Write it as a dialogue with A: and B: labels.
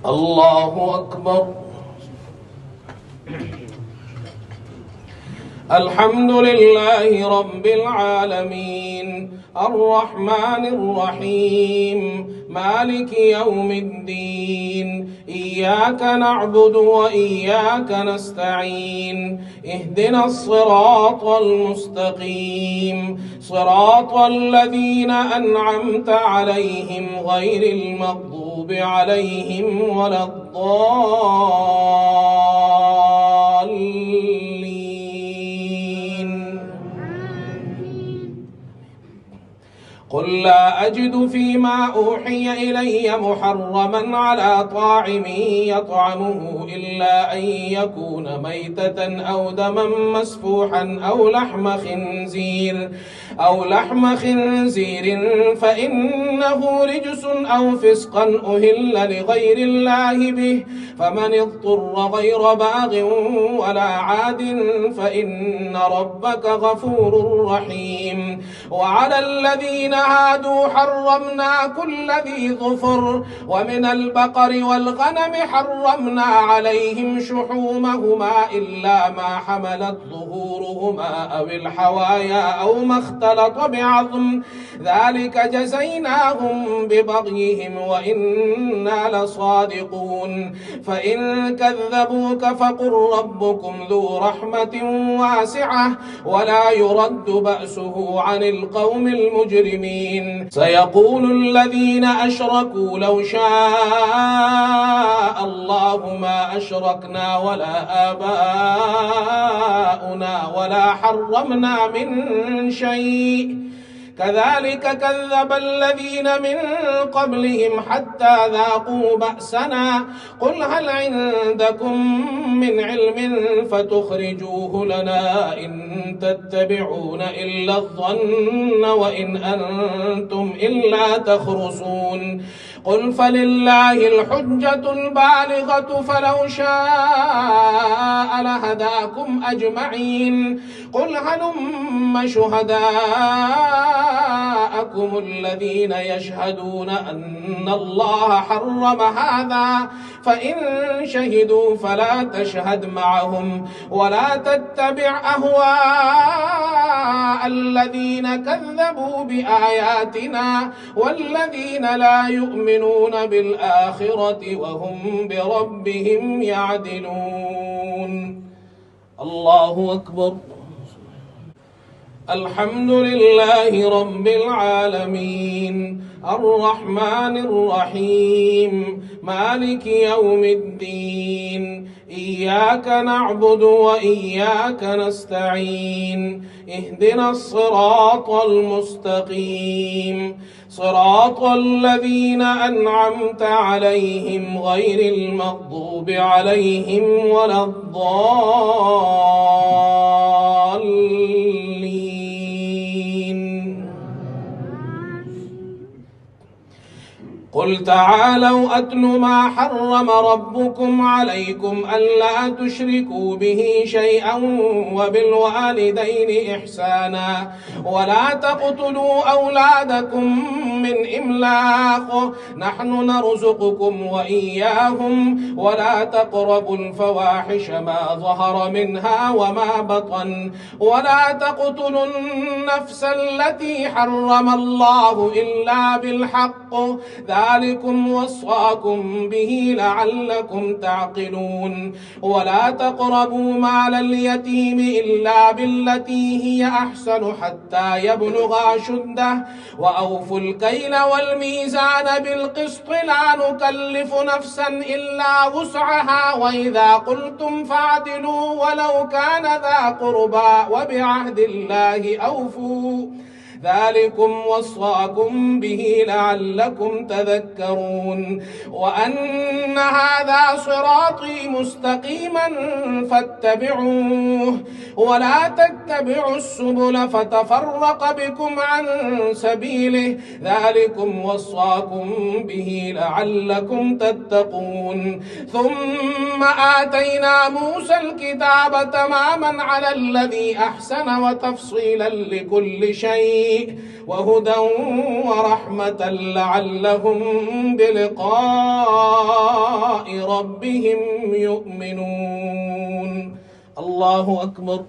A: الله أكبر. الحمد لله رب العالمين الرحمن الرحيم مالك يوم الدين إياك نعبد وإياك نستعين اهدنا الصراط المستقيم صراط الذين أنعمت عليهم غير المغضوب عليهم ولا الضالين. قل لا أجد فيما أوحي إلي محرما على طاعم يطعمه إلا أن يكون ميتة أو دما مسفوحا أو لحم خنزير فإنه رجس أو فسقا أهل لغير الله به، فمن اضطر غير باغ ولا عاد فإن ربك غفور رحيم. وعلى الذين هادوا حرمنا كل ذي ظفر، ومن البقر والغنم حرمنا عليهم شحومهما إلا ما حملت ظهورهما أو الحوايا أو ما اختلط بعظم، ذلك جزيناهم ببغيهم وإنا لصادقون. فإن كذبوك فقل ربكم ذو رحمة واسعة ولا يرد بأسه عن القوم المجرمين. سيقول الذين أشركوا لو شاء الله ما أشركنا ولا آباؤنا ولا حرمنا من شيء، كذلك كذب الذين من قبلهم حتى ذاقوا بأسنا. قل هل عندكم من علم فتخرجوه لنا إن تتبعون إلا الظن وإن أنتم إلا تخرصون. قل فلله الحجة البالغة فلو شاء لهداكم أجمعين. قل هلم شهداءكم الذين يشهدون أن الله حرم هذا، فإن شهدوا فلا تشهد معهم ولا تتبع أهواء الذين كذبوا بآياتنا والذين لا يؤمنون بالآخرة وهم بربهم يعدلون. الله أكبر. الحمد لله رب العالمين الرحمن الرحيم مالك يوم الدين إياك نعبد وإياك نستعين اهدنا الصراط المستقيم صراط الذين أنعمت عليهم غير المغضوب عليهم ولا الضالين. قل تعالوا أتل ما حرم ربكم عليكم ألا تشركوا به شيئا وبالوالدين إحسانا ولا تقتلوا أولادكم من إملاق نحن نرزقكم وإياهم ولا تقربوا الفواحش ما ظهر منها وما بطن ولا تقتلوا النفس التي حرم الله إلا بالحق ذلكم وصاكم به لعلكم تعقلون. ولا تقربوا مال اليتيم إلا بالتي هي أحسن حتى يبلغ أشده وأوفوا الكيل والميزان بالقسط لا نكلف نفسا إلا وسعها وإذا قلتم فاعدلوا ولو كان ذا قربى وبعهد الله أوفوا ذلكم وصاكم به لعلكم تذكرون. وأن هذا صراطي مستقيما فاتبعوه ولا تتبعوا السبل فتفرق بكم عن سبيله ذلكم وصاكم به لعلكم تتقون. ثم آتينا موسى الكتاب تماما على الذي أحسن وتفصيلا لكل شيء وهدى ورحمة لعلهم بلقاء بربهم يؤمنون. الله أكبر.